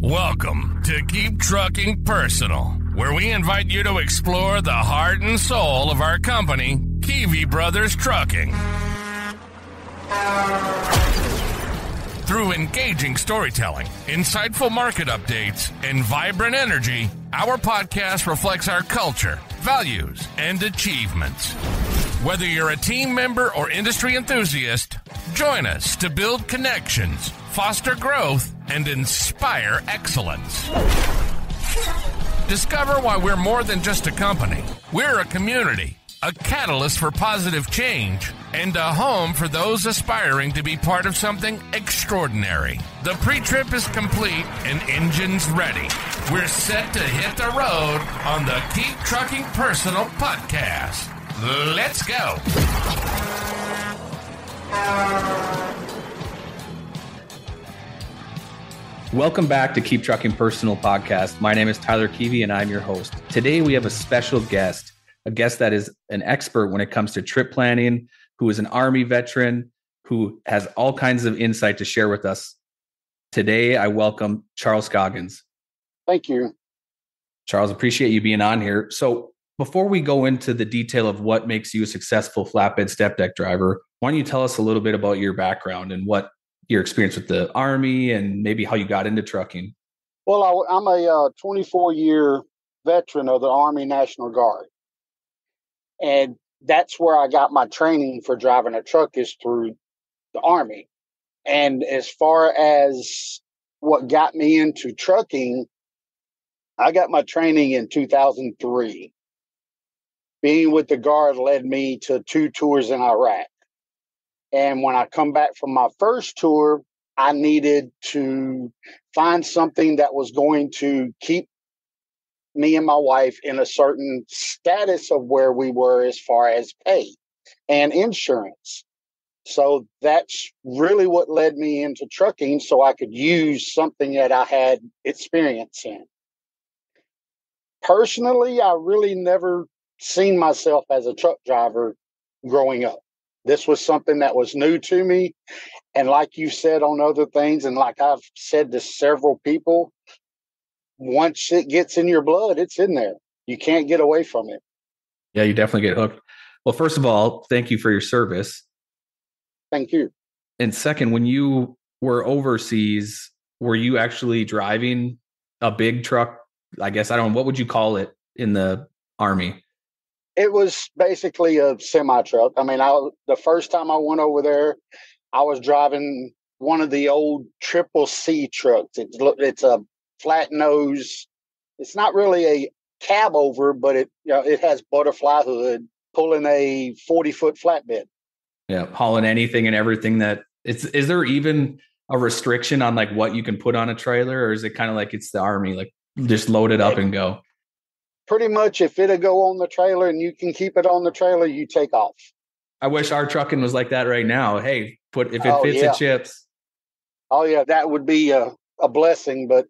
Welcome to Keep Trucking Personal, where we invite you to explore the heart and soul of our company, Kivi Brothers Trucking. Through engaging storytelling, insightful market updates, and vibrant energy, our podcast reflects our culture, values, and achievements. Whether you're a team member or industry enthusiast, join us to build connections, foster growth, and inspire excellence. Discover why we're more than just a company. We're a community, a catalyst for positive change, and a home for those aspiring to be part of something extraordinary. The pre-trip is complete and engines ready. We're set to hit the road on the Keep Trucking Personal podcast. Let's go. Welcome back to Keep Trucking Personal podcast. My name is Tyler Kivi and I'm your host. Today we have a special guest, a guest that is an expert when it comes to trip planning, who is an Army veteran, who has all kinds of insight to share with us. Today I welcome Charles Scoggins. Thank you. Charles, appreciate you being on here. So before we go into the detail of what makes you a successful flatbed step deck driver, why don't you tell us a little bit about your background and what your experience with the Army and maybe how you got into trucking? Well, I'm a 24-year veteran of the Army National Guard. And that's where I got my training for driving a truck is through the Army. And as far as what got me into trucking, I got my training in 2003. Being with the Guard led me to 2 tours in Iraq. And when I come back from my first tour, I needed to find something that was going to keep me and my wife in a certain status of where we were as far as pay and insurance. So that's really what led me into trucking, so I could use something that I had experience in. Personally, I really never seen myself as a truck driver growing up. This was something that was new to me. And like you said on other things, and like I've said to several people, once it gets in your blood, it's in there. You can't get away from it. Yeah, you definitely get hooked. Well, first of all, thank you for your service. Thank you. And second, when you were overseas, were you actually driving a big truck? I guess, I don't know, what would you call it in the Army? It was basically a semi truck. I mean, the first time I went over there, I was driving one of the old triple C trucks. It's a flat nose. It's not really a cab over, but it has butterfly hood, pulling a 40-foot flatbed. Yeah, hauling anything and everything that is there even a restriction on like what you can put on a trailer, or is it kind of like it's the Army, like just load it up and go? Pretty much, if it'll go on the trailer and you can keep it on the trailer, you take off. I wish our trucking was like that right now. Hey, if it fits, it chips. Oh yeah, that would be a blessing. But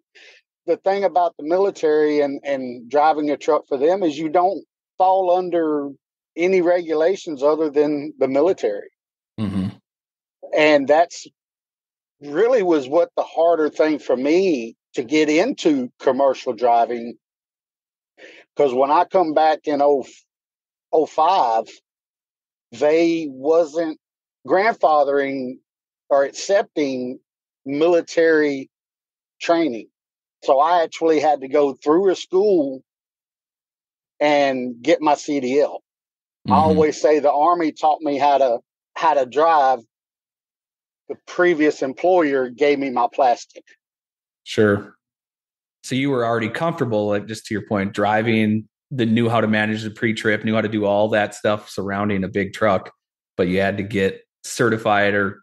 the thing about the military and driving a truck for them is you don't fall under any regulations other than the military. Mm-hmm. And that's really was what the harder thing for me to get into commercial driving. Because when I come back in 2005, they wasn't grandfathering or accepting military training. So I actually had to go through a school and get my CDL. Mm-hmm. I always say the Army taught me how to drive. The previous employer gave me my plastic. Sure. So you were already comfortable, like just to your point, driving, knew how to manage the pre-trip, knew how to do all that stuff surrounding a big truck, but you had to get certified or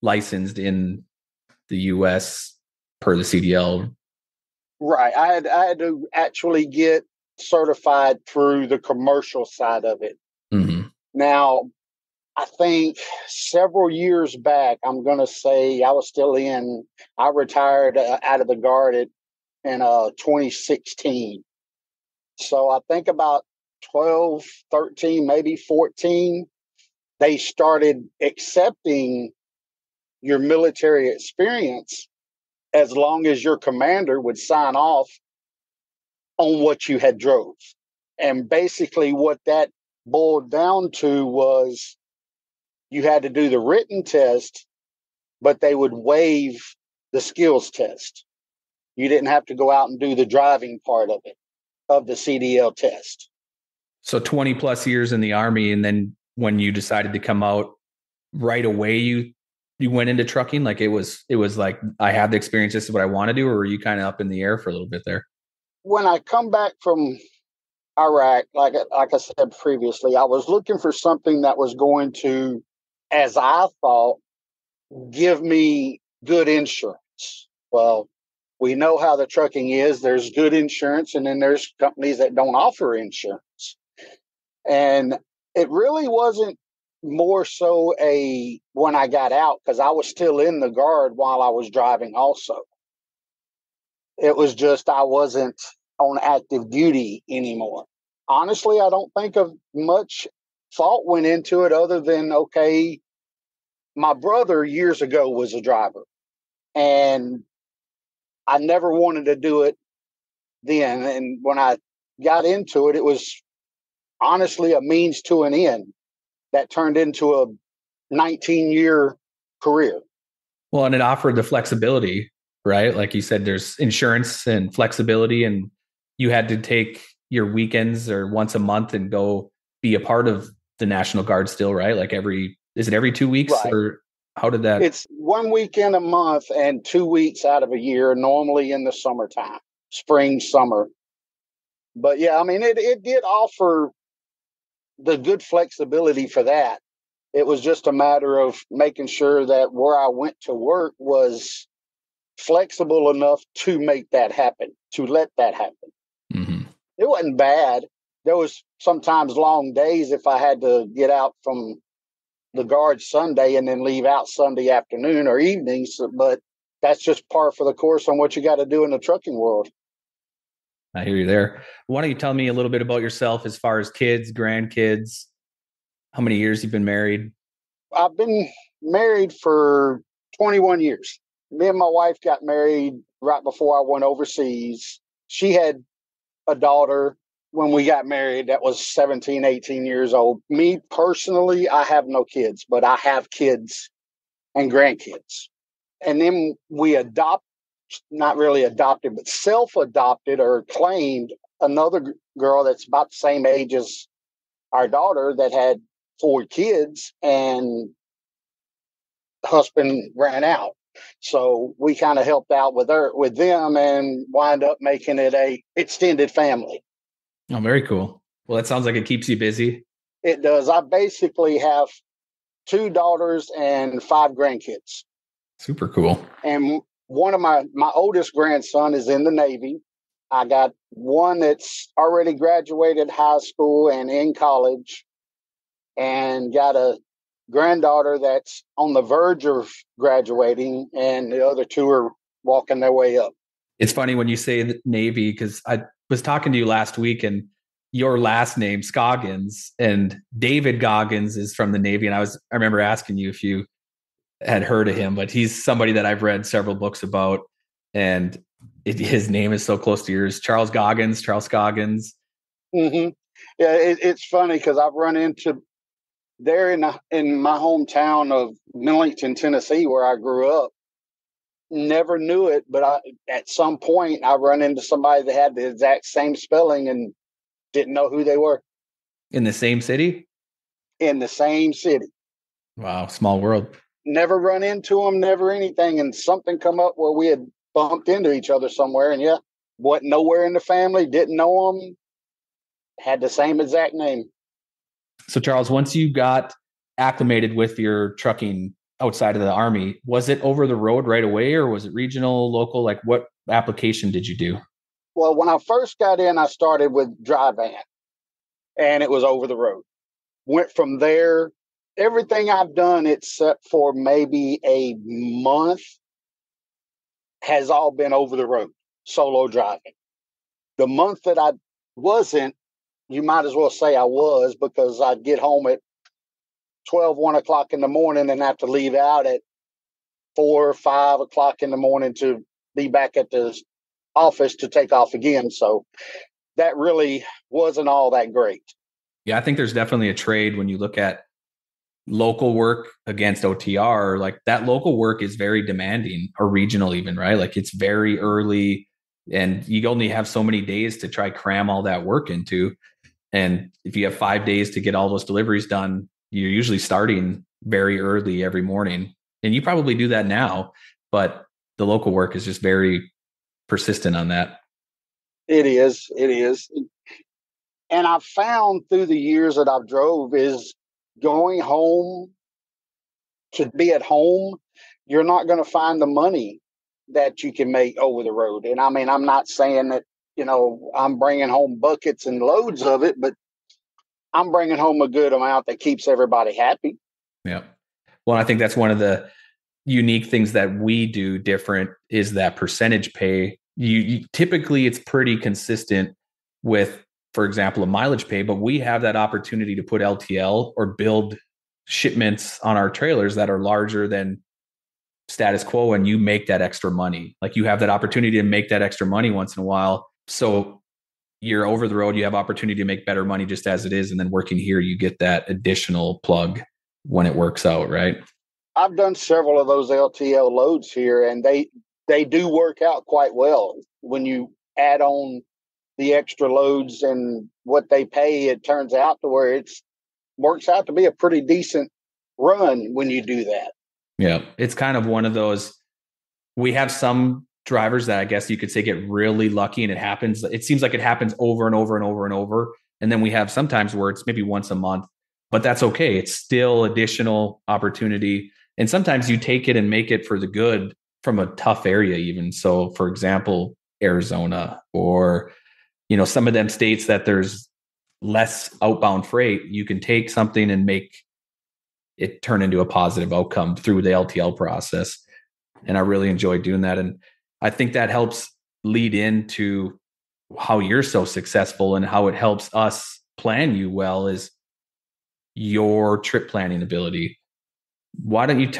licensed in the U.S. per the CDL. Right. I had to actually get certified through the commercial side of it. Mm-hmm. Now, I think several years back, I'm going to say I retired out of the Guard in 2016. So I think about 12, 13, maybe 14, they started accepting your military experience as long as your commander would sign off on what you had drove. And basically what that boiled down to was you had to do the written test, but they would waive the skills test. You didn't have to go out and do the driving part of it, of the CDL test. So 20 plus years in the Army. And then when you decided to come out right away, you went into trucking? Like it was like, I have the experience. This is what I want to do. Or were you kind of up in the air for a little bit there? When I come back from Iraq, like I said previously, I was looking for something that was going to, as I thought, give me good insurance. Well, we know how the trucking is. There's good insurance, and then there's companies that don't offer insurance. And it really wasn't more so when I got out, because I was still in the Guard while I was driving also. It was just I wasn't on active duty anymore. Honestly, I don't think of much thought went into it other than, okay, my brother years ago was a driver, and I never wanted to do it then. And when I got into it, it was honestly a means to an end that turned into a 19-year career. Well, and it offered the flexibility, right? Like you said, there's insurance and flexibility, and you had to take your weekends or once a month and go be a part of the National Guard still, right? Like is it every 2 weeks? Right. Or how did that? It's 1 weekend a month and 2 weeks out of a year, normally in the summertime, spring, summer. But yeah, I mean, it did offer the good flexibility for that. It was just a matter of making sure that where I went to work was flexible enough to make that happen, to let that happen. Mm-hmm. It wasn't bad. There was sometimes long days if I had to get out from the Guard Sunday and then leave out Sunday afternoon or evenings, but that's just par for the course on what you got to do in the trucking world. I hear you there. Why don't you tell me a little bit about yourself as far as kids, grandkids, how many years you've been married? I've been married for 21 years. Me and my wife got married right before I went overseas. She had a daughter when we got married that was 17, 18 years old. Me personally, I have no kids, but I have kids and grandkids. And then we not really adopted, but self-adopted or claimed another girl that's about the same age as our daughter that had 4 kids, and husband ran out. So we kind of helped out with them and wind up making it a extended family. Oh, very cool. Well, that sounds like it keeps you busy. It does. I basically have 2 daughters and 5 grandkids. Super cool. And one of my oldest grandson is in the Navy. I got one that's already graduated high school and in college, and got a granddaughter that's on the verge of graduating, and the other 2 are walking their way up. It's funny when you say the Navy, because I was talking to you last week, and your last name, Scoggins, and David Goggins is from the Navy. And I remember asking you if you had heard of him, but he's somebody that I've read several books about, and his name is so close to yours. Charles Scoggins. Mm-hmm. Yeah, it's funny because I've run into there in my hometown of Millington, Tennessee, where I grew up. Never knew it, but at some point I run into somebody that had the exact same spelling and didn't know who they were. In the same city? In the same city. Wow, small world. Never run into them, never anything, and something come up where we had bumped into each other somewhere, and yeah, wasn't nowhere in the family, didn't know them, had the same exact name. So Charles, once you got acclimated with your trucking outside of the Army, was it over the road right away, or was it regional, local? Like what application did you do? Well, when I first got in, I started with dry van, and it was over the road. Went from there. Everything I've done except for maybe a month has all been over the road, solo driving. The month that I wasn't, you might as well say I was, because I'd get home at 1 o'clock in the morning and have to leave out at 4 or 5 o'clock in the morning to be back at the office to take off again. So that really wasn't all that great. Yeah, I think there's definitely a trade when you look at local work against OTR. Like that local work is very demanding, or regional even, right? Like it's very early and you only have so many days to try cram all that work into. And if you have 5 days to get all those deliveries done, you're usually starting very early every morning. And you probably do that now, but the local work is just very persistent on that. It is. It is. And I've found through the years that I've drove is going home to be at home, you're not going to find the money that you can make over the road. And I mean, I'm not saying that, I'm bringing home buckets and loads of it, but I'm bringing home a good amount that keeps everybody happy. Yeah. Well, I think that's one of the unique things that we do different is that percentage pay. You typically it's pretty consistent with, for example, a mileage pay, but we have that opportunity to put LTL or build shipments on our trailers that are larger than status quo, and you make that extra money. Like you have that opportunity to make that extra money once in a while. So you're over the road, you have opportunity to make better money just as it is. And then working here, you get that additional plug when it works out, right? I've done several of those LTL loads here, and they do work out quite well. When you add on the extra loads and what they pay, it turns out to where it works out to be a pretty decent run when you do that. Yeah. It's kind of one of those, we have some drivers that I guess you could say get really lucky and it happens. It seems like it happens over and over and over and over. And then we have sometimes where it's maybe once a month, but that's okay. It's still additional opportunity. And sometimes you take it and make it for the good from a tough area even. So for example, Arizona or, some of them states that there's less outbound freight, you can take something and make it turn into a positive outcome through the LTL process. And I really enjoy doing that. And I think that helps lead into how you're so successful and how it helps us plan you well is your trip planning ability. Why don't you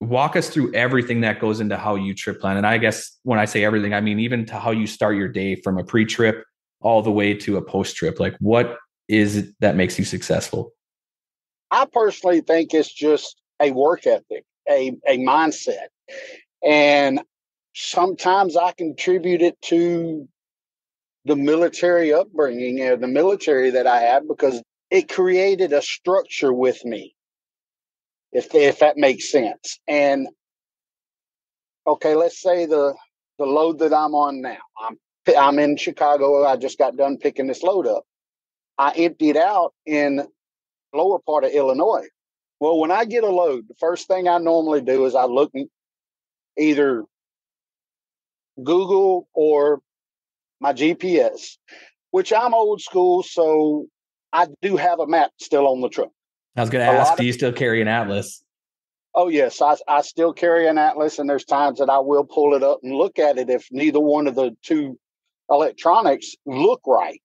walk us through everything that goes into how you trip plan? And I guess when I say everything, I mean, even to how you start your day from a pre-trip all the way to a post-trip. Like what is it that makes you successful? I personally think it's just a work ethic, a mindset. And sometimes I contribute it to the military upbringing and the military that I have because it created a structure with me, if that makes sense. And okay, let's say the load that I'm on now. I'm in Chicago. I just got done picking this load up. I emptied out in lower part of Illinois. Well, when I get a load, the first thing I normally do is I look either Google or my GPS, which I'm old school, so I do have a map still on the truck. I was going to ask, do you still carry an atlas? Oh, yes, I still carry an atlas, and there's times that I will pull it up and look at it if neither one of the two electronics look right.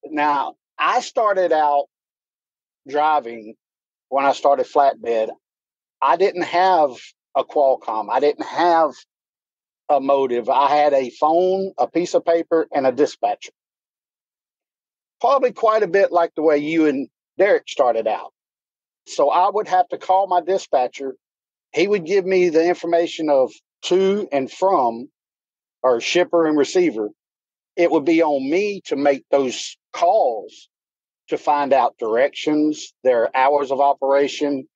Now, I started out driving when I started flatbed. I didn't have a Qualcomm. I didn't have a motive. I had a phone, a piece of paper, and a dispatcher. Probably quite a bit like the way you and Derek started out. So I would have to call my dispatcher. He would give me the information of to and from, or shipper and receiver. It would be on me to make those calls to find out directions, their hours of operation,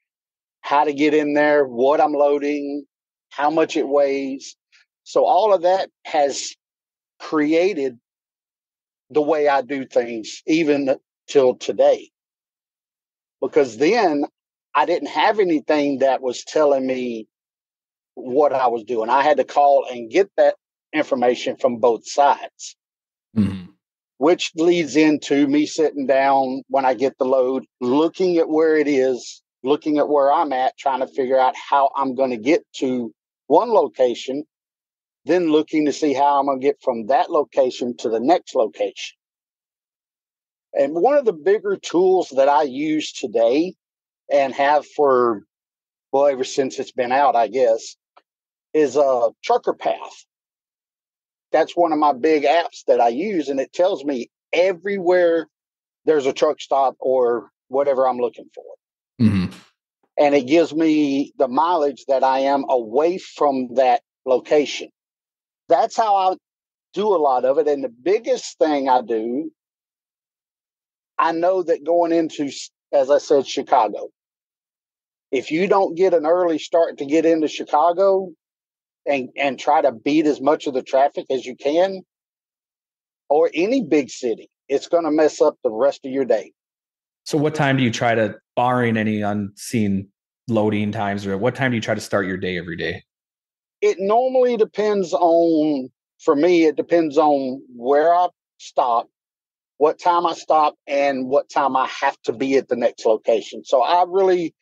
how to get in there, what I'm loading, how much it weighs. So all of that has created the way I do things, even till today. Because then I didn't have anything that was telling me what I was doing. I had to call and get that information from both sides, which leads into me sitting down when I get the load, looking at where it is, looking at where I'm at, trying to figure out how I'm going to get to one location, then looking to see how I'm going to get from that location to the next location. And one of the bigger tools that I use today and have for, well, ever since it's been out, I guess, is a Trucker Path. That's one of my big apps that I use, and it tells me everywhere there's a truck stop or whatever I'm looking for. Mm-hmm. And it gives me the mileage that I am away from that location. That's how I do a lot of it. And the biggest thing I do, I know that going into, as I said, Chicago, if you don't get an early start to get into Chicago and try to beat as much of the traffic as you can, or any big city, it's going to mess up the rest of your day. So what time do you try to, barring any unseen loading times, or what time do you try to start your day every day? It normally depends on, for me, it depends on where I stop, what time I stop, and what time I have to be at the next location. So I really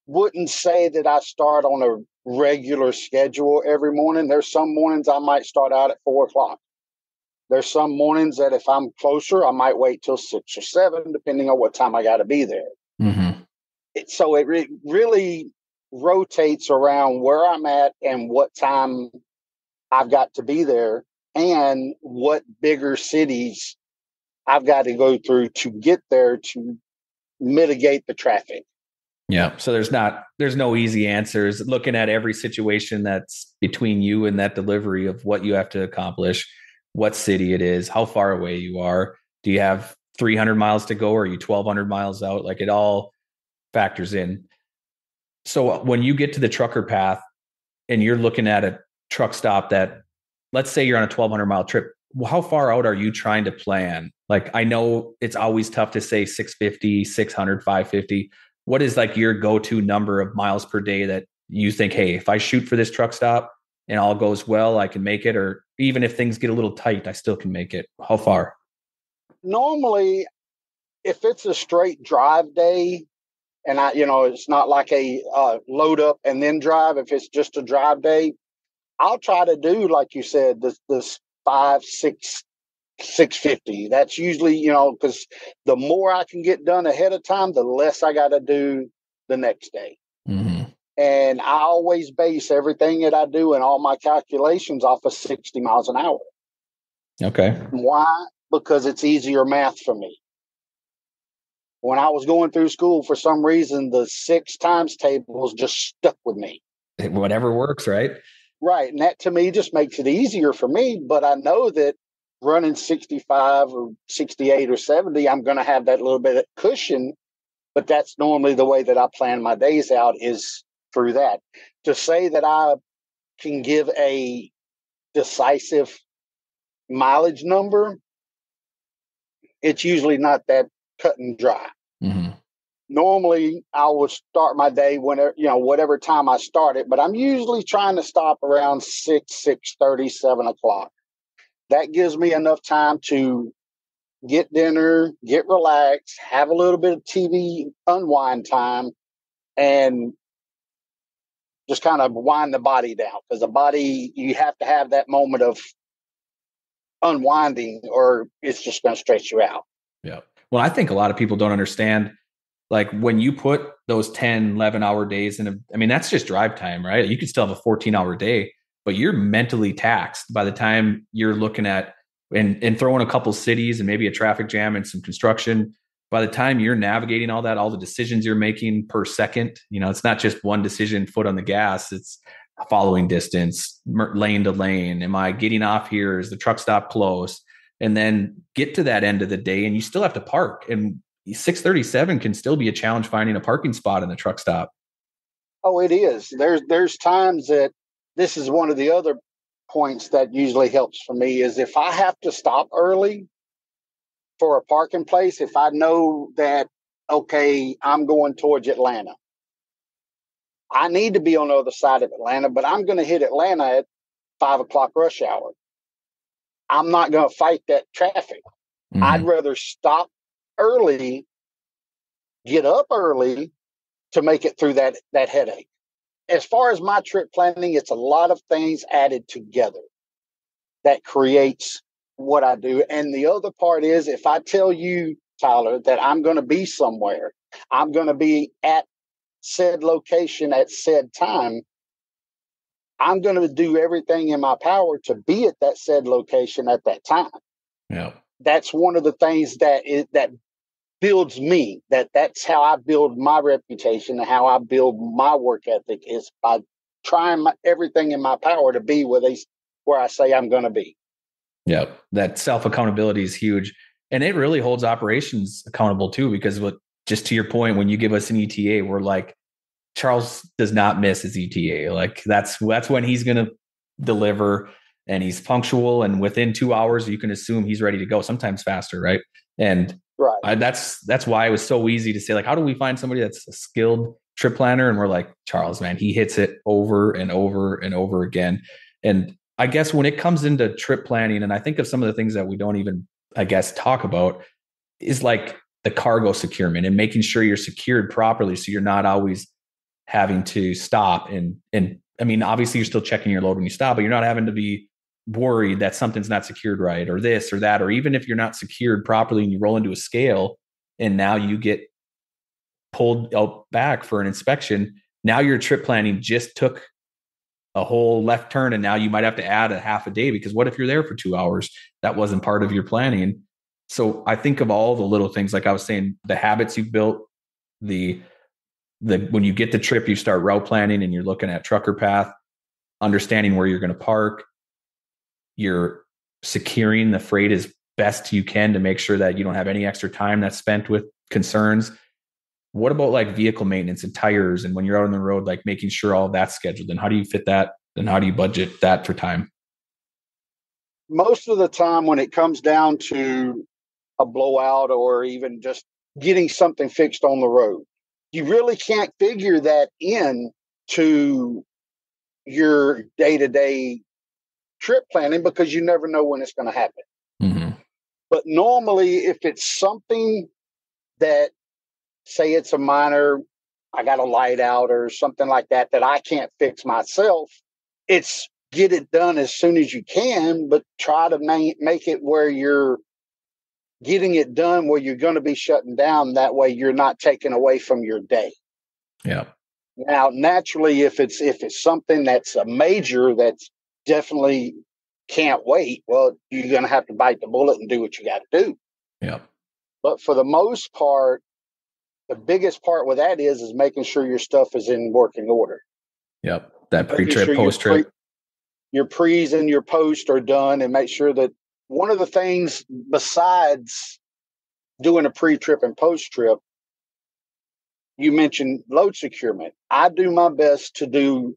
wouldn't say that I start on a regular schedule every morning. There's some mornings I might start out at 4:00. There's some mornings that if I'm closer, I might wait till 6 or 7, depending on what time I got to be there. Mm-hmm. So it really rotates around where I'm at and what time I've got to be there and what bigger cities I've got to go through to get there to mitigate the traffic. Yeah. So there's no easy answers. Looking at every situation that's between you and that delivery of what you have to accomplish, what city it is, how far away you are. Do you have 300 miles to go, or are you 1,200 miles out? Like, it all factors in. So when you get to the Trucker Path and you're looking at a truck stop that, let's say you're on a 1,200 mile trip, how far out are you trying to plan? Like, I know it's always tough to say 650, 600, 550. What is like your go-to number of miles per day that you think, hey, if I shoot for this truck stop and all goes well, I can make it? Or even if things get a little tight, I still can make it. How far? Normally, if it's a straight drive day, and it's not like a load up and then drive. If it's just a drive day, I'll try to do, like you said, this 650. That's usually, because the more I can get done ahead of time, the less I got to do the next day. Mm-hmm. And I always base everything that I do and all my calculations off of 60 miles an hour. Okay. Why? Because it's easier math for me. When I was going through school, for some reason, the 6 times tables just stuck with me. Whatever works, right? Right. And that to me just makes it easier for me. But I know that running 65 or 68 or 70, I'm going to have that little bit of cushion. But that's normally the way that I plan my days out, is through that. To say that I can give a decisive mileage number, it's usually not that cut and dry. Mm-hmm. Normally, I will start my day whenever, whatever time I start it, but I'm usually trying to stop around 6:30, 7:00. That gives me enough time to get dinner, get relaxed, have a little bit of TV unwind time, and just kind of wind the body down. Because the body, you have to have that moment of unwinding, or it's just going to stretch you out. Yeah. Well, I think a lot of people don't understand, like, when you put those 10, 11-hour days in, that's just drive time, right? You could still have a 14-hour day, but you're mentally taxed by the time you're looking at and throwing a couple cities and maybe a traffic jam and some construction. By the time you're navigating all that, all the decisions you're making per second, it's not just one decision, foot on the gas. It's following distance, lane to lane. Am I getting off here? Is the truck stop close? And then get to that end of the day and you still have to park. And 6:37 can still be a challenge finding a parking spot in the truck stop. Oh, it is. There's times that this is one of the other points that usually helps for me, is if I have to stop early for a parking place, if I know that, okay, I'm going towards Atlanta, I need to be on the other side of Atlanta, but I'm going to hit Atlanta at 5:00 rush hour. I'm not going to fight that traffic. Mm-hmm. I'd rather stop early, get up early to make it through that headache. As far as my trip planning, it's a lot of things added together that creates what I do. And the other part is, if I tell you, Tyler, that I'm going to be somewhere, I'm going to be at said location at said time, I'm going to do everything in my power to be at that said location at that time. Yeah. That's one of the things that builds me. That's how I build my reputation and how I build my work ethic is by trying everything in my power to be where I say I'm going to be. Yeah. That self accountability is huge. And it really holds operations accountable too, because just to your point, when you give us an ETA, we're like, Charles does not miss his ETA. Like that's when he's going to deliver, and he's punctual. And within 2 hours, you can assume he's ready to go, sometimes faster. Right. And right. That's why it was so easy to say, like, how do we find somebody that's a skilled trip planner? And we're like, Charles, man, he hits it over and over and over again. And I guess when it comes into trip planning, and I think of some of the things that we don't even, I guess, talk about, is like the cargo securement and making sure you're secured properly, so you're not always having to stop. And I mean, obviously you're still checking your load when you stop, but you're not having to be worried that something's not secured right, or this or that, or even if you're not secured properly and you roll into a scale and now you get pulled out back for an inspection, now your trip planning just took a whole left turn, and now you might have to add a half a day, because what if you're there for 2 hours? That wasn't part of your planning. So I think of all the little things, like I was saying, the habits you've built, the when you get the trip, you start route planning and you're looking at trucker path, understanding where you're going to park, you're securing the freight as best you can to make sure that you don't have any extra time that's spent with concerns. What about like vehicle maintenance and tires? And when you're out on the road, like making sure all that's scheduled, and how do you fit that? And how do you budget that for time? Most of the time when it comes down to a blowout or even just getting something fixed on the road, you really can't figure that in to your day-to-day trip planning, because you never know when it's going to happen. Mm-hmm. But normally, if it's something that, say it's a minor, I got a light out or something like that I can't fix myself, it's get it done as soon as you can, but try to make it where you're getting it done where you're going to be shutting down. That way you're not taken away from your day. Yeah. Now, naturally, if it's something that's a major that's definitely can't wait, well, you're going to have to bite the bullet and do what you got to do. Yeah. But for the most part, the biggest part with that is making sure your stuff is in working order. Yep. That pre-trip, post-trip. Your pre's and your post are done, and make sure that one of the things besides doing a pre-trip and post-trip, you mentioned load securement. I do my best to do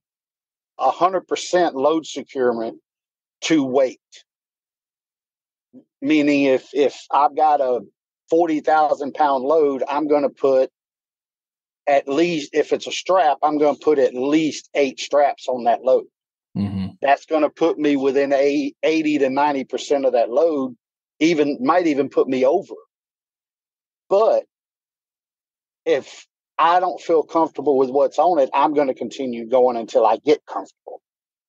100% load securement to weight. Meaning if I've got a 40,000 pound load, I'm going to put at least, if it's a strap, I'm going to put at least 8 straps on that load. Mm-hmm. That's going to put me within 80 to 90% of that load, might even put me over. But if I don't feel comfortable with what's on it, I'm going to continue going until I get comfortable.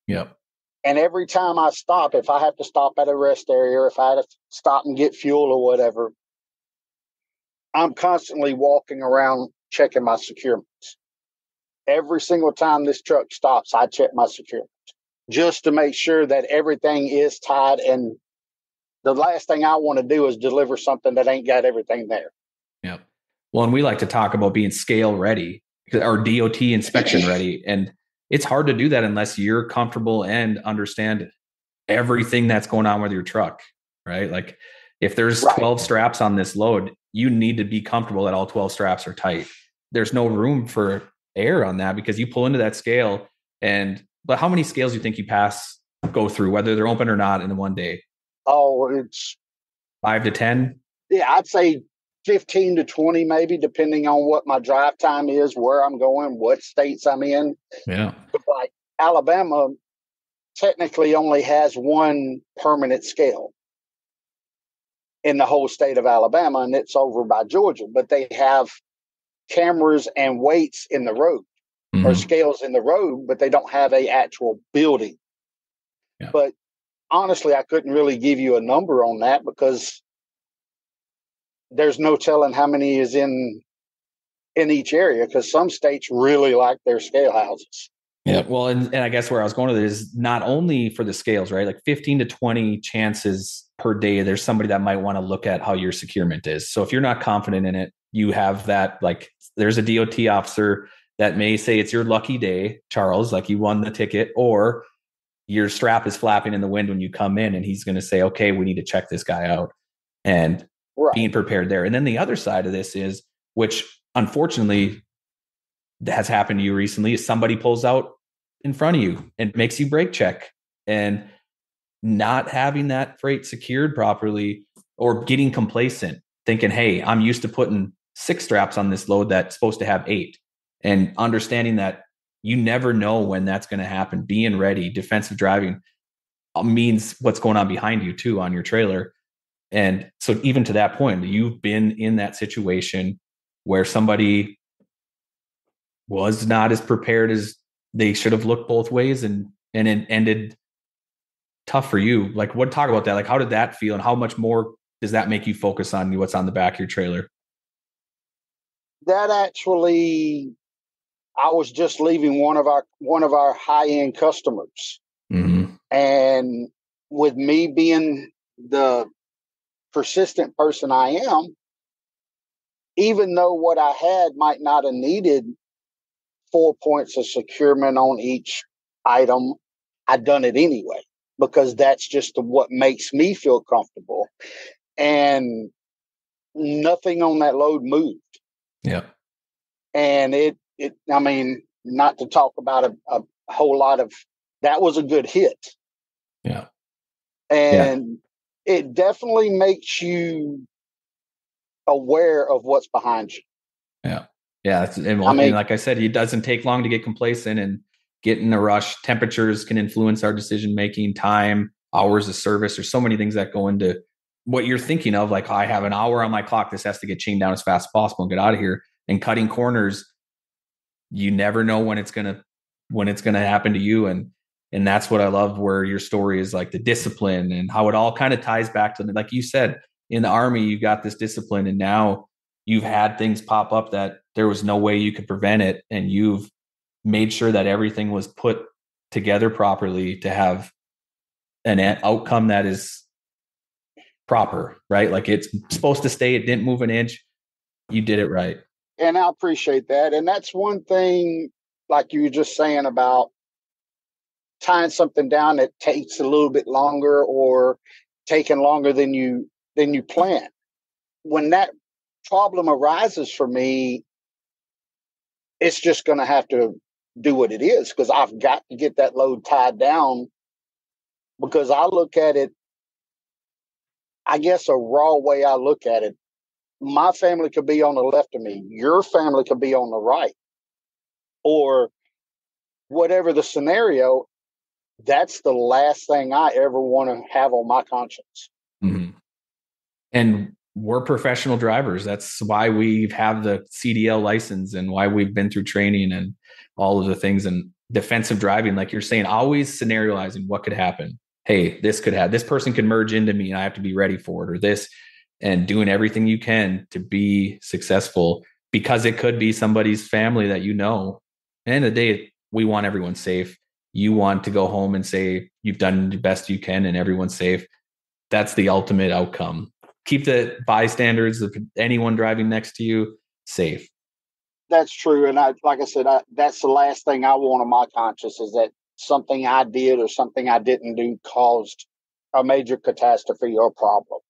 Yep. And every time I stop, if I have to stop at a rest area, or if I have to stop and get fuel or whatever, I'm constantly walking around checking my securements. Every single time this truck stops, I check my securements just to make sure that everything is tied. And the last thing I want to do is deliver something that ain't got everything there. Yep. Well, and we like to talk about being scale ready or DOT inspection ready. And it's hard to do that unless you're comfortable and understand everything that's going on with your truck, right? Like if there's 12 straps on this load, you need to be comfortable that all 12 straps are tight. There's no room for error on that, because you pull into that scale but how many scales do you think you go through, whether they're open or not, in one day? Oh, it's 5 to 10. Yeah, I'd say 15 to 20, maybe, depending on what my drive time is, where I'm going, what states I'm in. Yeah. But like Alabama technically only has one permanent scale in the whole state of Alabama, and it's over by Georgia. But they have cameras and weights in the road, or scales in the road, but they don't have a actual building. Yeah. But honestly, I couldn't really give you a number on that, because there's no telling how many is in each area, because some states really like their scale houses. Yeah. Well, and I guess where I was going with it is not only for the scales, right? Like 15 to 20 chances per day, there's somebody that might want to look at how your securement is. So if you're not confident in it, you have that, like, there's a DOT officer that may say it's your lucky day, Charles, like you won the ticket, or your strap is flapping in the wind when you come in, and he's going to say, okay, we need to check this guy out, and being prepared there. And then the other side of this is, which unfortunately has happened to you recently, is somebody pulls out in front of you and makes you brake check, and not having that freight secured properly, or getting complacent thinking, hey, I'm used to putting 6 straps on this load that's supposed to have 8, and understanding that you never know when that's going to happen. Being ready, defensive driving means what's going on behind you too on your trailer. And so even to that point, you've been in that situation where somebody was not as prepared as they should have looked both ways, and it ended tough for you. Like, what, talk about that? Like, how did that feel, and how much more does that make you focus on what's on the back of your trailer? That actually, I was just leaving one of our high-end customers. Mm-hmm. And with me being the persistent person I am, even though what I had might not have needed 4 points of securement on each item, I done it anyway, because that's just what makes me feel comfortable. And nothing on that load moved. Yeah. And I mean, not to talk about a whole lot of, that was a good hit. Yeah. And it definitely makes you aware of what's behind you. Yeah. Yeah. And like I said, it doesn't take long to get complacent and get in a rush. Temperatures can influence our decision making, time, hours of service. There's so many things that go into what you're thinking of. Like, I have an hour on my clock. This has to get chained down as fast as possible and get out of here. And cutting corners, you never know when it's gonna happen to you. And that's what I love, where your story is, like the discipline and how it all kind of ties back to, like you said, in the Army, you got this discipline, and now you've had things pop up that there was no way you could prevent it. And you've made sure that everything was put together properly to have an outcome that is proper, right? Like, it's supposed to stay. It didn't move an inch. You did it right. And I appreciate that. And that's one thing, like you were just saying about tying something down that takes a little bit longer, or taking longer than you plan. When that problem arises for me, it's just going to have to do what it is, because I've got to get that load tied down. Because I look at it, I guess a raw way I look at it, my family could be on the left of me, your family could be on the right, or whatever the scenario. That's the last thing I ever want to have on my conscience. Mm-hmm. And we're professional drivers. That's why we have the CDL license, and why we've been through training and all of the things. And defensive driving, like you're saying, always scenarioizing what could happen. Hey, this person could merge into me, and I have to be ready for it, or this, and doing everything you can to be successful, because it could be somebody's family that, you know, at the end of the day, we want everyone safe. You want to go home and say you've done the best you can and everyone's safe. That's the ultimate outcome. Keep the bystanders, anyone driving next to you, safe. That's true. And like I said, that's the last thing I want on my conscience, is that something I did or something I didn't do caused a major catastrophe or problem.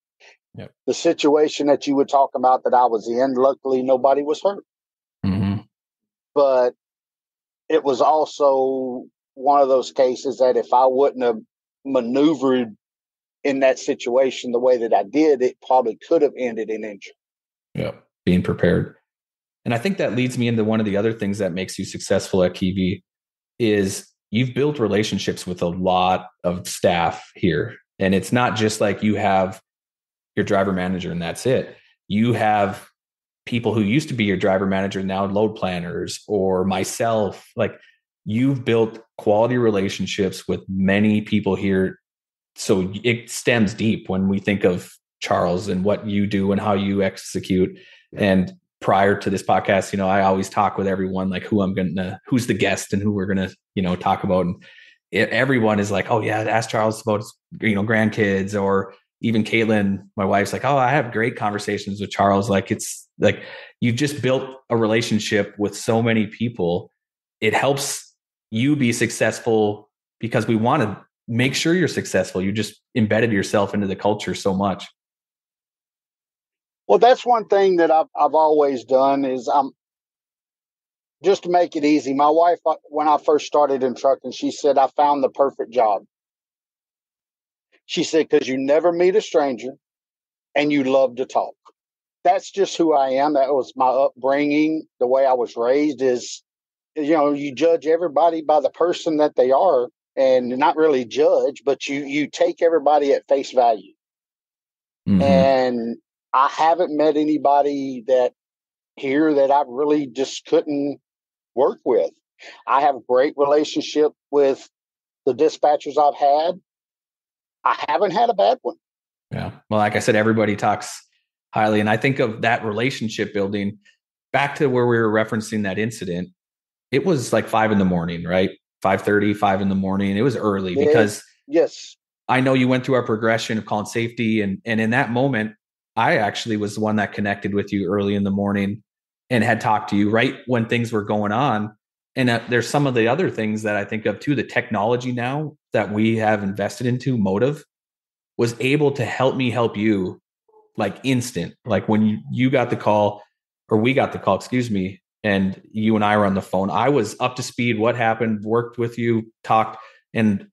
Yep. The situation that you were talking about that I was in, luckily nobody was hurt. Mm-hmm. But it was also one of those cases that if I wouldn't have maneuvered in that situation the way that I did, it probably could have ended in injury. Yeah, being prepared. And I think that leads me into one of the other things that makes you successful at Kivi is you've built relationships with a lot of staff here. And it's not just like you have your driver manager and that's it. You have people who used to be your driver manager, now load planners, or myself. Like, you've built quality relationships with many people here. So it stems deep when we think of Charles and what you do and how you execute. And prior to this podcast, I always talk with everyone, like who's the guest and who we're going to, talk about. And everyone is like, oh yeah, ask Charles about, grandkids, or even Caitlin, my wife's like, oh, I have great conversations with Charles. Like, it's like, you've just built a relationship with so many people. It helps you be successful because we want to make sure you're successful. You just embedded yourself into the culture so much. Well, that's one thing that I've always done is just to make it easy. My wife, when I first started in trucking, she said, I found the perfect job. She said, because you never meet a stranger and you love to talk. That's just who I am. That was my upbringing. The way I was raised is, you judge everybody by the person that they are, and not really judge, but you take everybody at face value. Mm-hmm. And I haven't met anybody that I really just couldn't work with. I have a great relationship with the dispatchers I've had. I haven't had a bad one. Yeah. Well, like I said, everybody talks highly. And I think of that relationship building back to where we were referencing that incident. It was like 5 a.m, right? 5:30, 5 a.m. It was early because yes, I know you went through our progression of calling safety. And in that moment, I actually was the one that connected with you early in the morning and had talked to you right when things were going on. And there's some of the other things that I think of too. The technology now that we have invested into, Motive, was able to help me help you like instant. Like when you got the call, or we got the call, excuse me, and you and I were on the phone, I was up to speed. What happened? Worked with you, talked, and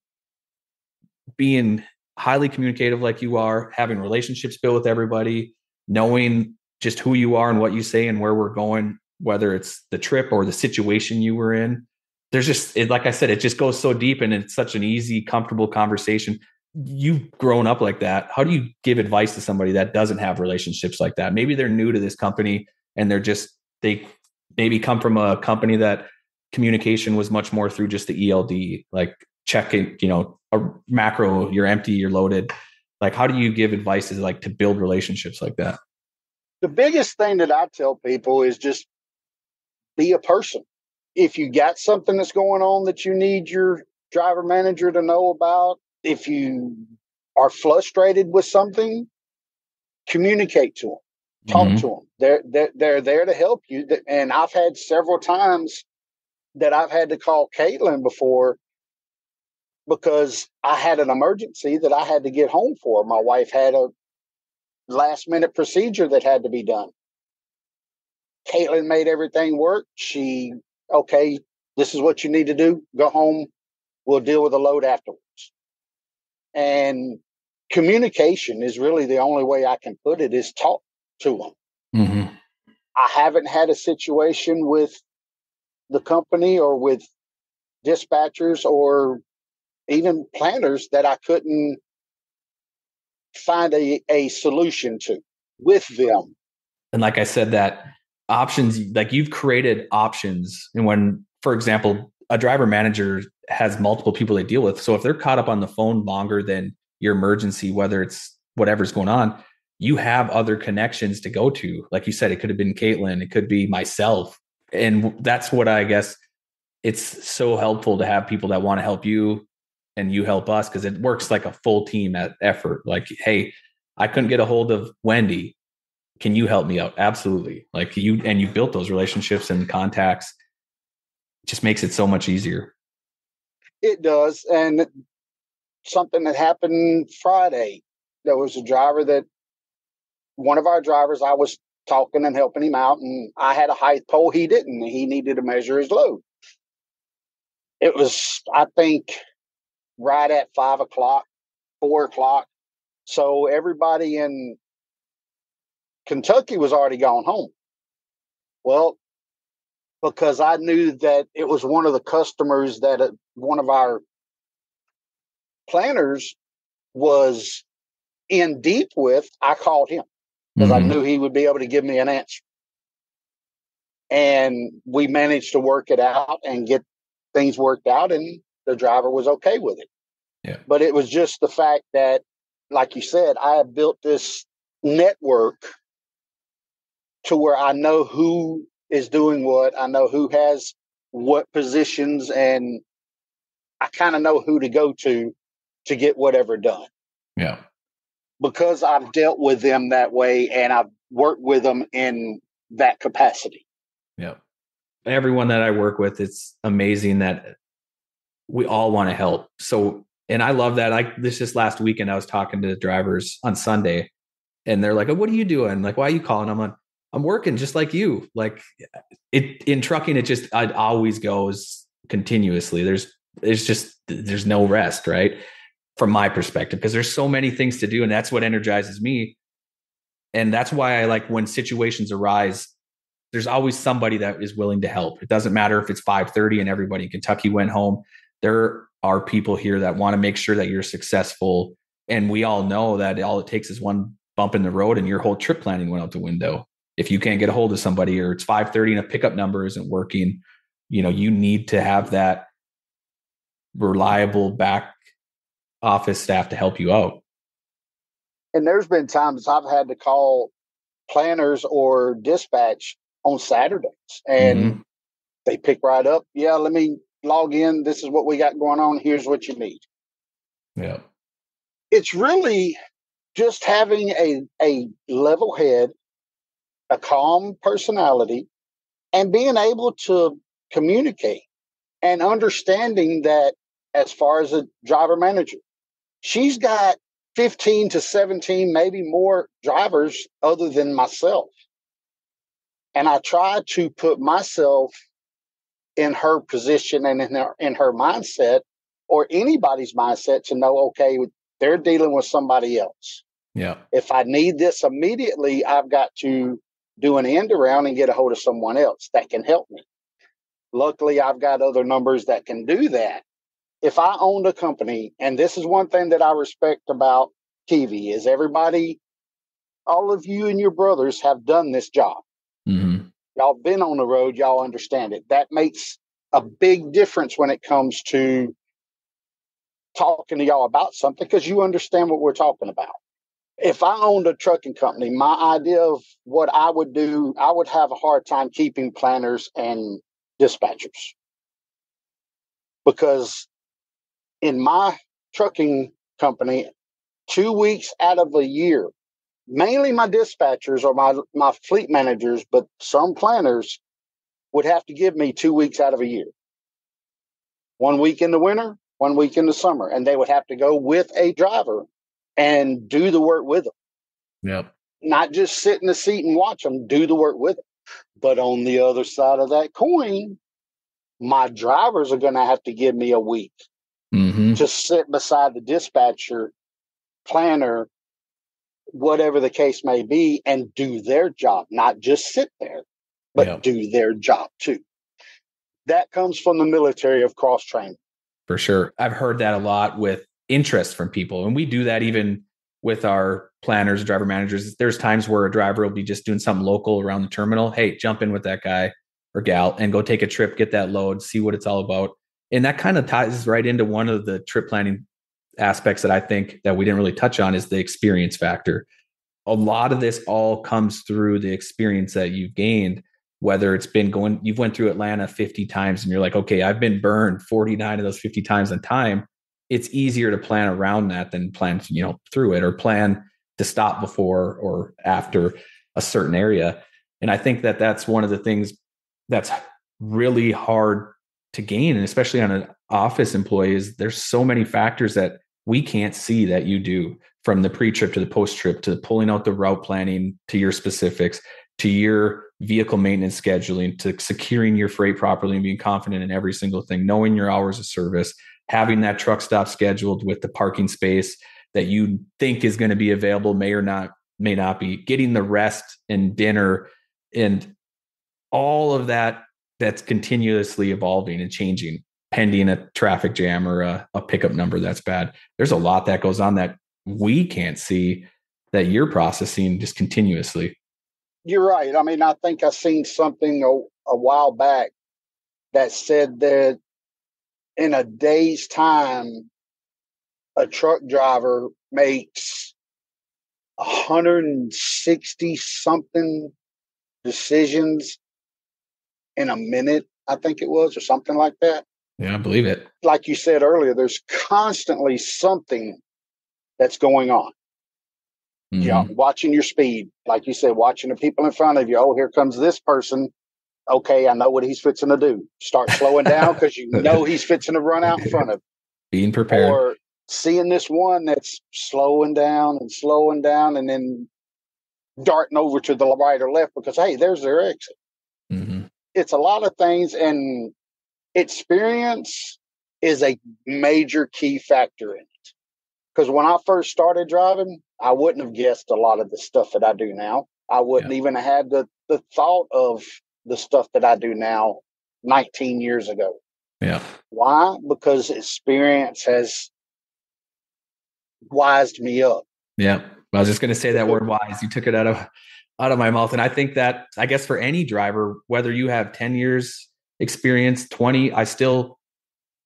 being highly communicative like you are, having relationships built with everybody, knowing just who you are and what you say and where we're going, whether it's the trip or the situation you were in. There's just, like I said, it just goes so deep, and it's such an easy, comfortable conversation. You've grown up like that. How do you give advice to somebody that doesn't have relationships like that? Maybe they're new to this company and they maybe come from a company that communication was much more through just the ELD, like checking, a macro, you're empty, you're loaded. Like, how do you give advice to build relationships like that? The biggest thing that I tell people is just be a person. If you got something that's going on that you need your driver manager to know about, if you are frustrated with something, communicate to them, talk to them. They're there to help you. And I've had several times that I've had to call Caitlin before because I had an emergency that I had to get home for. My wife had a last minute procedure that had to be done. Caitlin made everything work. Okay, this is what you need to do. Go home. We'll deal with the load afterwards. And communication is really the only way I can put it, is talk to them. Mm-hmm. I haven't had a situation with the company or with dispatchers or even planners that I couldn't find a solution to with them. And like I said, that options, like you've created options. And when, for example, a driver manager has multiple people they deal with. So if they're caught up on the phone longer than your emergency, whether it's whatever's going on, you have other connections to go to. Like you said, it could have been Caitlin, it could be myself. And that's what I guess it's so helpful to have people that want to help you and you help us, because it works like a full team effort. Like, hey, I couldn't get a hold of Wendy. Can you help me out? Absolutely. Like you built those relationships and contacts. It just makes it so much easier. It does. And something that happened Friday, there was a driver one of our drivers, I was talking and helping him out, and I had a height pole. He didn't. He needed to measure his load. It was, I think, right at 5 o'clock, 4 o'clock. So everybody in Kentucky was already gone home. Well, because I knew that it was one of the customers that one of our planners was in deep with, I called him because I knew he would be able to give me an answer. And we managed to work it out and get things worked out, and the driver was okay with it. Yeah. But it was just the fact that, like you said, I have built this network to where I know who is doing what, I know who has what positions, and I kind of know who to go to get whatever done. Yeah. Because I've dealt with them that way and I've worked with them in that capacity. Yeah. Everyone that I work with, it's amazing that we all want to help. So, and I love that. This just last weekend, I was talking to the drivers on Sunday and they're like, oh, what are you doing? Like, why are you calling? I'm like, I'm working just like you. Like in trucking, it always goes continuously. There's no rest, right? From my perspective, because there's so many things to do. And that's what energizes me. And that's why I like when situations arise, there's always somebody that is willing to help. It doesn't matter if it's 5:30 and everybody in Kentucky went home. There are people here that want to make sure that you're successful. And we all know that all it takes is one bump in the road and your whole trip planning went out the window. If you can't get a hold of somebody or it's 5:30 and a pickup number isn't working, you need to have that reliable back office staff to help you out. And there's been times I've had to call planners or dispatch on Saturdays and they pick right up. Yeah, let me log in. This is what we got going on. Here's what you need. Yeah. It's really just having a level head, a calm personality, and being able to communicate and understanding that as far as a driver manager, she's got 15 to 17, maybe more drivers other than myself. And I try to put myself in her position and in her mindset or anybody's mindset to know, okay, they're dealing with somebody else. Yeah. If I need this immediately, I've got to do an end around and get a hold of someone else that can help me. Luckily, I've got other numbers that can do that. If I owned a company, and this is one thing that I respect about Kivi, is everybody, all of you and your brothers have done this job. Mm-hmm. Y'all been on the road. Y'all understand it. That makes a big difference when it comes to talking to y'all about something because you understand what we're talking about. If I owned a trucking company, my idea of what I would do, I would have a hard time keeping planners and dispatchers. Because in my trucking company, 2 weeks out of a year, mainly my dispatchers or my fleet managers, but some planners would have to give me 2 weeks out of a year. 1 week in the winter, 1 week in the summer. And they would have to go with a driver and do the work with them. Yep. Not just sit in the seat and watch them, do the work with them. But on the other side of that coin, my drivers are going to have to give me a week to sit beside the dispatcher, planner, whatever the case may be, and do their job. Not just sit there, but do their job too. That comes from the military of cross-training. For sure. I've heard that a lot with interest from people. And we do that even with our planners, driver managers. There's times where a driver will be just doing something local around the terminal. Hey, jump in with that guy or gal and go take a trip, get that load, see what it's all about. And that kind of ties right into one of the trip planning aspects that I think that we didn't really touch on is the experience factor. A lot of this all comes through the experience that you've gained, whether it's been you've went through Atlanta 50 times and you're like, okay, I've been burned 49 of those 50 times on time. It's easier to plan around that than plan, through it or plan to stop before or after a certain area. And I think that that's one of the things that's really hard to gain. And especially on an office employee is there's so many factors that we can't see that you do, from the pre-trip to the post-trip, to pulling out the route planning, to your specifics, to your vehicle maintenance scheduling, to securing your freight properly and being confident in every single thing, knowing your hours of service, having that truck stop scheduled with the parking space that you think is going to be available, may not be, getting the rest and dinner and all of that that's continuously evolving and changing, pending a traffic jam or a pickup number that's bad. There's a lot that goes on that we can't see that you're processing just continuously. You're right. I mean, I think I seen something a while back that said that in a day's time, a truck driver makes 160 something decisions in a minute, I think it was, or something like that. Yeah, I believe it. Like you said earlier, there's constantly something that's going on. Mm-hmm. Watching your speed, like you said, watching the people in front of you. Oh, here comes this person. Okay, I know what he's fixing to do. Start slowing down because you know he's fixing to run out in front of you. Being prepared. Or seeing this one that's slowing down, and then darting over to the right or left because, hey, there's their exit. Mm-hmm. It's a lot of things, and experience is a major key factor in it. Because when I first started driving, I wouldn't have guessed a lot of the stuff that I do now. I wouldn't even have had the thought of the stuff that I do now 19 years ago. Yeah. Why? Because experience has wised me up. Yeah. I was just going to say that word wise. You took it out of my mouth. And I think that, I guess for any driver, whether you have 10 years experience, 20, I still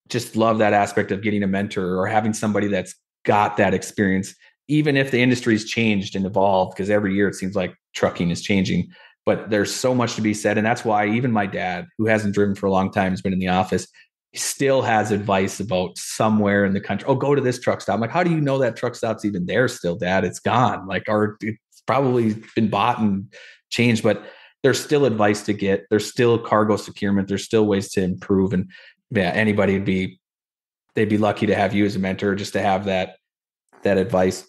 just love that aspect of getting a mentor or having somebody that's got that experience, even if the industry's changed and evolved, because every year it seems like trucking is changing, but there's so much to be said. And that's why even my dad, who hasn't driven for a long time, has been in the office, he still has advice about somewhere in the country. Oh, go to this truck stop. I'm like, how do you know that truck stop's even there still, Dad? It's gone. Like, or it's probably been bought and changed, but there's still advice to get. There's still cargo securement. There's still ways to improve. And yeah, anybody they'd be lucky to have you as a mentor, just to have that advice.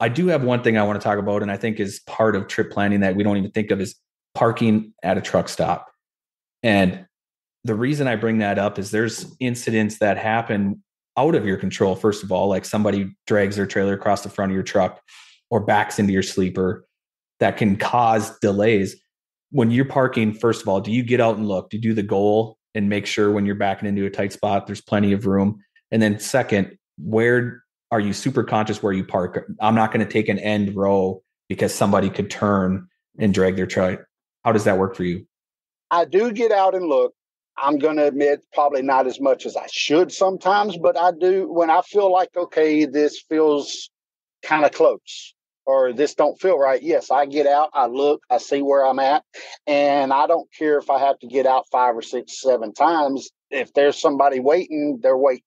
I do have one thing I want to talk about, and I think is part of trip planning that we don't even think of, is parking at a truck stop. And the reason I bring that up is there's incidents that happen out of your control. First of all, like somebody drags their trailer across the front of your truck or backs into your sleeper, that can cause delays. When you're parking, first of all, do you get out and look? Do you do the goal and make sure when you're backing into a tight spot, there's plenty of room? And then second, where are you super conscious where you park? I'm not going to take an end row because somebody could turn and drag their truck. How does that work for you? I do get out and look. I'm going to admit probably not as much as I should sometimes, but I do when I feel like, okay, this feels kind of close or this don't feel right. Yes, I get out, I look, I see where I'm at, and I don't care if I have to get out 5 or 6, 7 times. If there's somebody waiting, they're waiting.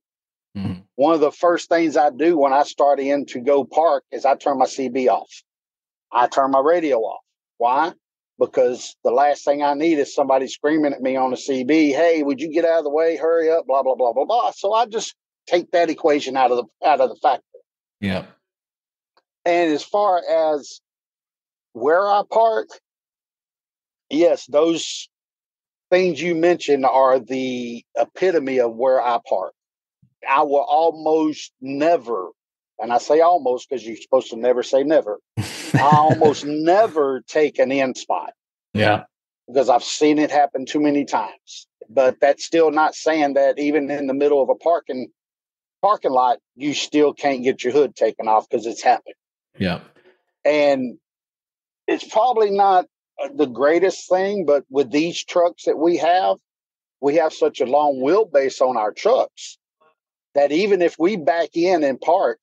Mm-hmm. One of the first things I do when I start in to go park is I turn my CB off. I turn my radio off. Why? Because the last thing I need is somebody screaming at me on the CB, hey, would you get out of the way? Hurry up, blah, blah, blah, blah, blah. So I just take that equation out of the factor. Yeah. And as far as where I park, yes, those things you mentioned are the epitome of where I park. I will almost never, and I say almost because you're supposed to never say never. I almost never take an end spot. Yeah. Because I've seen it happen too many times. But that's still not saying that even in the middle of a parking lot, you still can't get your hood taken off because it's happened. Yeah. And it's probably not the greatest thing, but with these trucks that we have such a long wheelbase on our trucks that even if we back in and park,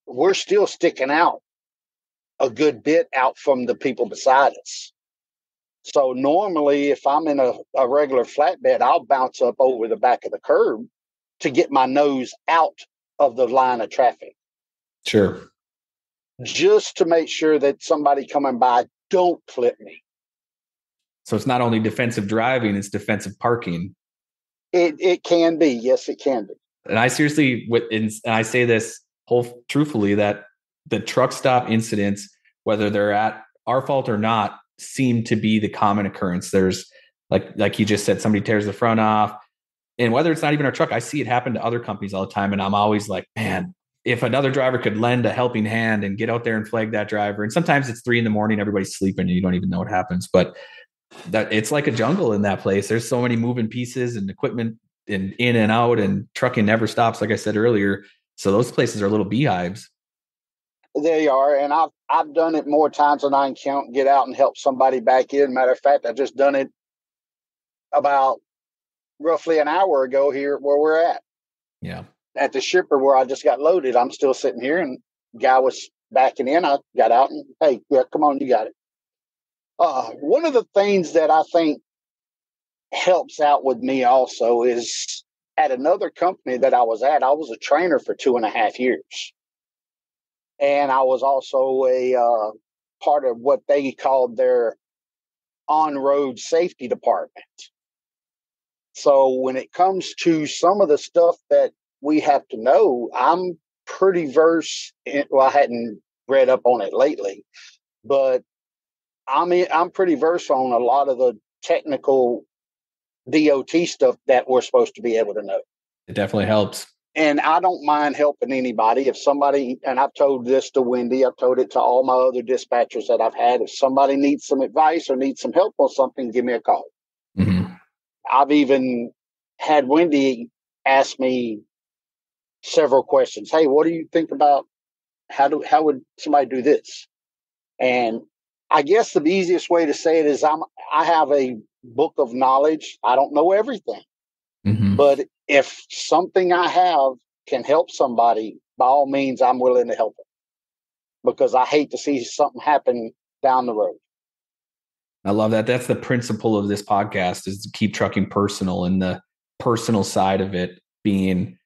we're still sticking out a good bit out from the people beside us. So normally if I'm in a regular flatbed, I'll bounce up over the back of the curb to get my nose out of the line of traffic. Sure. Just to make sure that somebody coming by don't clip me. So it's not only defensive driving, it's defensive parking. It can be. Yes, it can be. And I seriously, and I say this truthfully, that the truck stop incidents, whether they're at our fault or not, seem to be the common occurrence. There's like you just said, somebody tears the front off, and whether it's not even our truck, I see it happen to other companies all the time. And I'm always like, man, if another driver could lend a helping hand and get out there and flag that driver. And sometimes it's 3 a.m, everybody's sleeping and you don't even know what happens, but that it's like a jungle in that place. There's so many moving pieces and equipment and in and out, and trucking never stops, like I said earlier. So those places are little beehives. They are, and I've done it more times than I can count. Get out and help somebody back in. Matter of fact, I just done it about roughly an hour ago here where we're at. Yeah, at the shipper where I just got loaded. I'm still sitting here, and the guy was backing in. I got out and hey, yeah, come on, you got it. One of the things that I think helps out with me also is at another company that I was at, I was a trainer for 2.5 years. And I was also a part of what they called their on-road safety department. So when it comes to some of the stuff that we have to know, I'm pretty versed in, well, I hadn't read up on it lately, but I'm pretty versed on a lot of the technical DOT stuff that we're supposed to be able to know. It definitely helps. And I don't mind helping anybody. If somebody, and I've told this to Wendy, I've told it to all my other dispatchers that I've had, if somebody needs some advice or needs some help on something, give me a call. Mm-hmm. I've even had Wendy ask me several questions. Hey, what do you think about how would somebody do this? And I guess the easiest way to say it is I have a book of knowledge. I don't know everything. Mm-hmm. But if something I have can help somebody, by all means, I'm willing to help them, because I hate to see something happen down the road. I love that. That's the principle of this podcast, is to keep trucking personal, and the personal side of it being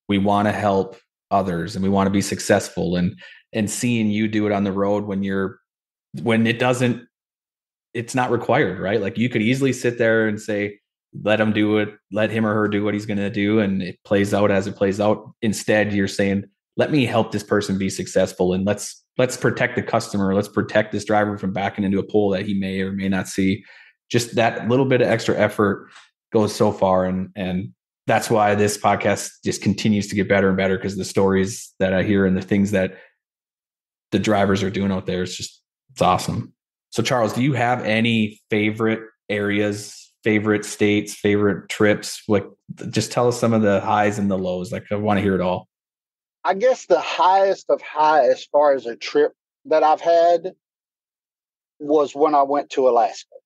we want to help others and we want to be successful, and seeing you do it on the road when it's not required, right? Like you could easily sit there and say, let him do it, let him or her do what he's going to do, and it plays out as it plays out. Instead, you're saying, let me help this person be successful, and let's protect the customer. Let's protect this driver from backing into a pole that he may or may not see. Just that little bit of extra effort goes so far. And that's why this podcast just continues to get better and better, because the stories that I hear and the things that the drivers are doing out there, it's awesome. So Charles, do you have any favorite areas, favorite states, favorite trips? Like, just tell us some of the highs and the lows. Like, I want to hear it all. I guess the highest of high as far as a trip that I've had was when I went to Alaska.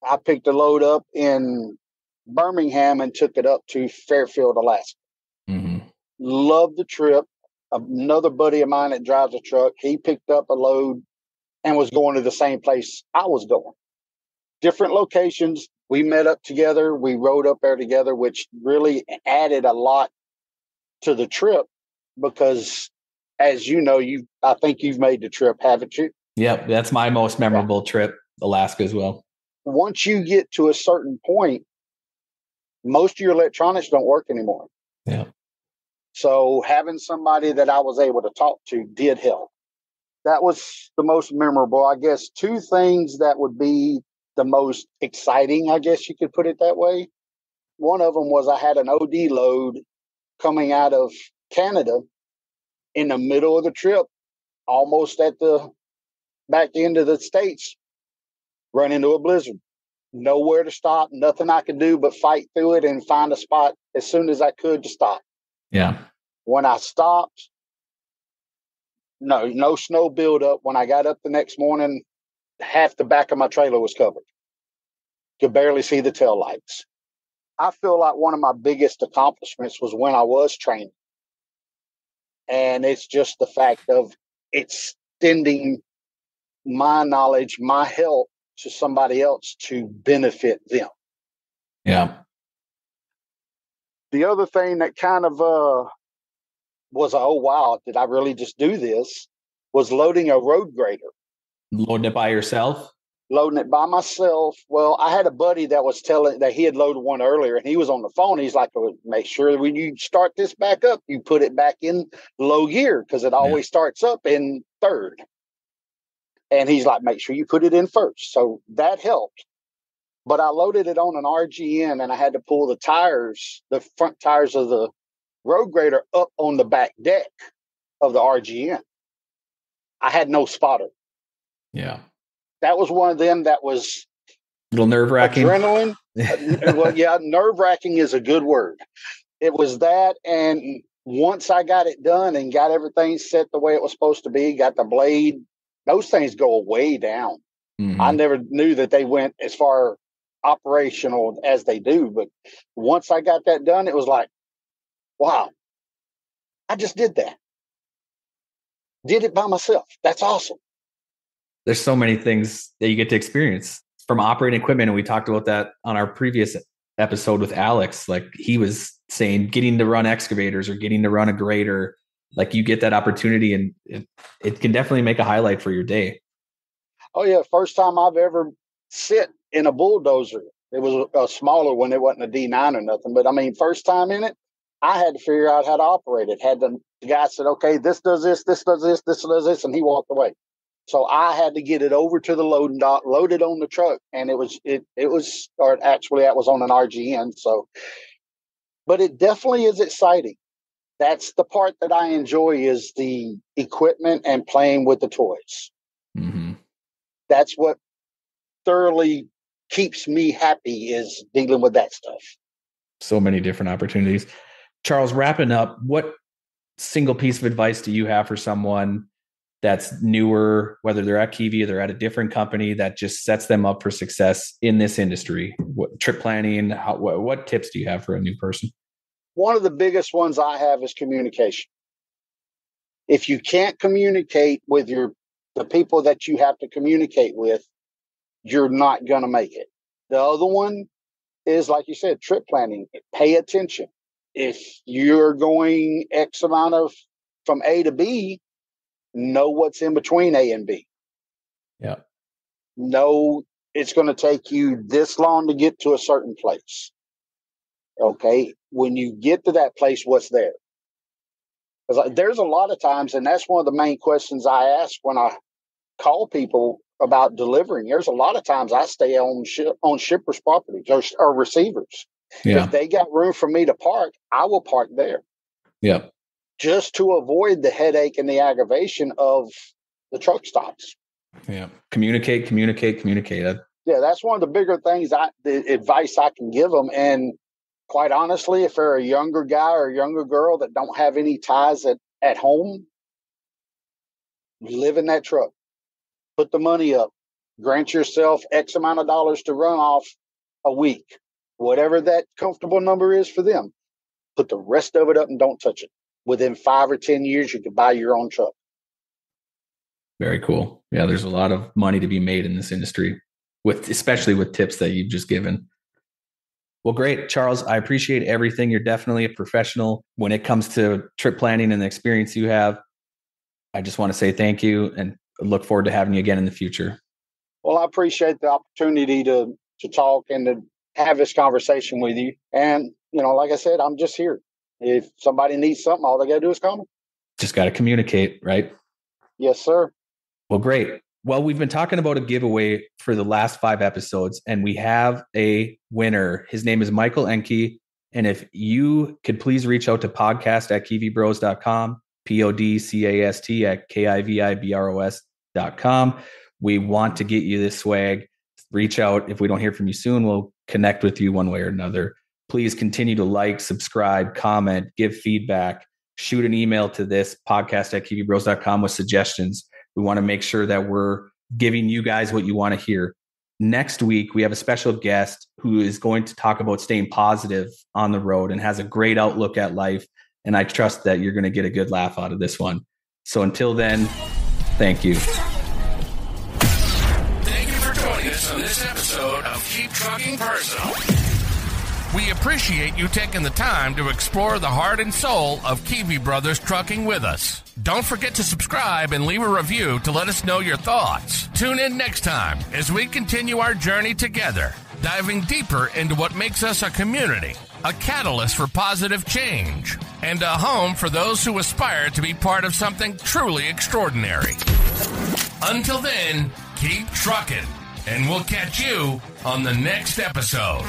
I picked a load up in Birmingham and took it up to Fairfield, Alaska. Mm-hmm. Loved the trip. Another buddy of mine that drives a truck, he picked up a load and was going to the same place I was going. Different locations. We met up together. We rode up there together, which really added a lot to the trip, because, as you know, I think you've made the trip, haven't you? Yep, that's my most memorable trip, Alaska as well. Once you get to a certain point, most of your electronics don't work anymore. Yeah. So having somebody that I was able to talk to did help. That was the most memorable. I guess two things that would be the most exciting, I guess you could put it that way. One of them was I had an OD load coming out of Canada in the middle of the trip, almost at the back end of the States, run into a blizzard. Nowhere to stop, nothing I could do but fight through it and find a spot as soon as I could to stop. Yeah. When I stopped, no snow buildup. When I got up the next morning, half the back of my trailer was covered. Could barely see the tail lights. I feel like one of my biggest accomplishments was when I was training. And it's just the fact of extending my knowledge, my help to somebody else to benefit them. Yeah. The other thing that kind of was, oh, wow, did I really just do this? Was loading a road grader. Loading it by yourself? Loading it by myself. Well, I had a buddy that was telling that he had loaded one earlier, and he was on the phone. He's like, well, make sure when you start this back up, you put it back in low gear, because it always starts up in third. And he's like, make sure you put it in first. So that helped. But I loaded it on an RGN, and I had to pull the tires, the front tires of the road grader, up on the back deck of the RGN. I had no spotter. Yeah. That was one of them that was a little nerve-wracking. Adrenaline. Well, yeah, nerve-wracking is a good word. It was that, and once I got it done and got everything set the way it was supposed to be, got the blade, those things go way down. Mm-hmm. I never knew that they went as far operational as they do, but once I got that done, it was like, wow, I just did that. Did it by myself. That's awesome. there's so many things that you get to experience from operating equipment. And we talked about that on our previous episode with Alex. Like he was saying, getting to run excavators or getting to run a grader, like you get that opportunity, and it can definitely make a highlight for your day. Oh yeah. First time I've ever sit in a bulldozer. It was a smaller one. It wasn't a D9 or nothing, but I mean, first time in it, I had to figure out how to operate it. The guy said, okay, this does this, this does this, this does this. And he walked away. So I had to get it over to the loading dock, load it on the truck. And it was, or actually that was on an RGN. So, but it definitely is exciting. That's the part that I enjoy, is the equipment and playing with the toys. Mm-hmm. That's what thoroughly keeps me happy, is dealing with that stuff. So many different opportunities. Charles, wrapping up, what single piece of advice do you have for someone that's newer, whether they're at Kivi or they're at a different company, that just sets them up for success in this industry? What trip planning, what tips do you have for a new person? One of the biggest ones I have is communication. If you can't communicate with the people that you have to communicate with, you're not going to make it. The other one is, like you said, trip planning. Pay attention. If you're going X amount of from A to B, know what's in between A and B. Yeah. Know it's going to take you this long to get to a certain place. Okay. When you get to that place, what's there? Because there's a lot of times, and that's one of the main questions I ask when I call people about delivering. There's a lot of times I stay on shippers' properties or receivers. Yeah. If they got room for me to park, I will park there. Yeah. Just to avoid the headache and the aggravation of the truck stops. Yeah. Communicate. Yeah, that's one of the bigger things, the advice I can give them. And quite honestly, if they're a younger guy or a younger girl that don't have any ties at home, live in that truck. Put the money up. Grant yourself X amount of dollars to run off a week. Whatever that comfortable number is for them. Put the rest of it up and don't touch it. Within 5 or 10 years, you could buy your own truck. Very cool. Yeah, there's a lot of money to be made in this industry, especially with tips that you've just given. Well, great, Charles. I appreciate everything. You're definitely a professional when it comes to trip planning and the experience you have. I just want to say thank you and look forward to having you again in the future. Well, I appreciate the opportunity to talk and to have this conversation with you. And, like I said, I'm just here. If somebody needs something, all they got to do is call me. Just got to communicate, right? Yes, sir. Well, great. Well, we've been talking about a giveaway for the last 5 episodes, and we have a winner. His name is Michael Enke. And if you could please reach out to podcast@kivibros.com, podcast@kivibros.com. We want to get you this swag. Reach out. If we don't hear from you soon, we'll connect with you one way or another. Please continue to like, subscribe, comment, give feedback, shoot an email to this podcast@kivibros.com with suggestions. We want to make sure that we're giving you guys what you want to hear. Next week, we have a special guest who is going to talk about staying positive on the road and has a great outlook at life. And I trust that you're going to get a good laugh out of this one. So until then, thank you. Thank you for joining us on this episode of Keep Trucking Personal. We appreciate you taking the time to explore the heart and soul of Kivi Brothers Trucking with us. Don't forget to subscribe and leave a review to let us know your thoughts. Tune in next time as we continue our journey together, diving deeper into what makes us a community, a catalyst for positive change, and a home for those who aspire to be part of something truly extraordinary. Until then, keep trucking, and we'll catch you on the next episode.